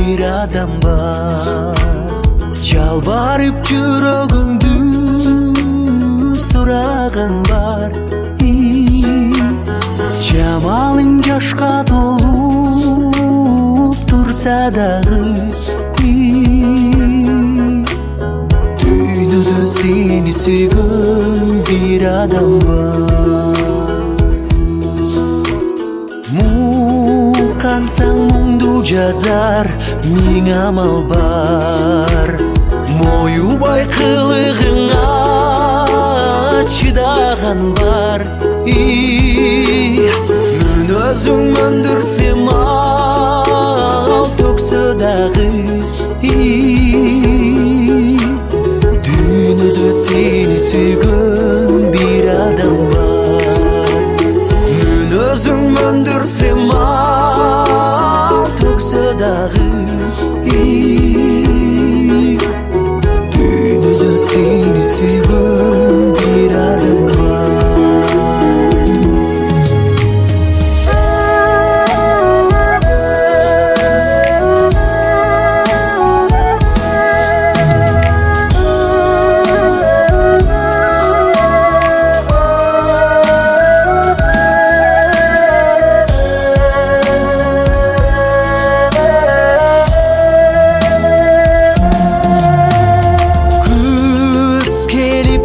bir adam var. Жалбарып жүрөгүмдү сураган бар. Жамалың жашка толуп турса дагы, дүйнөдө сени сүйгөн бир адам бар. Мукансаң муңду жазар миң амал бар. Моюбай кылыгыңа чыдаган бар. Мүн өзүң өндүрсем ал төксө дагы, дүйнөдө сени сүйгөн бир адам бар. Мүн өзүң өндүрсем ал төксө дагы, дүйнөдө сени сүйгөн бир адам бар.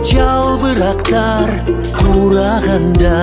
Жалбырактар кураганда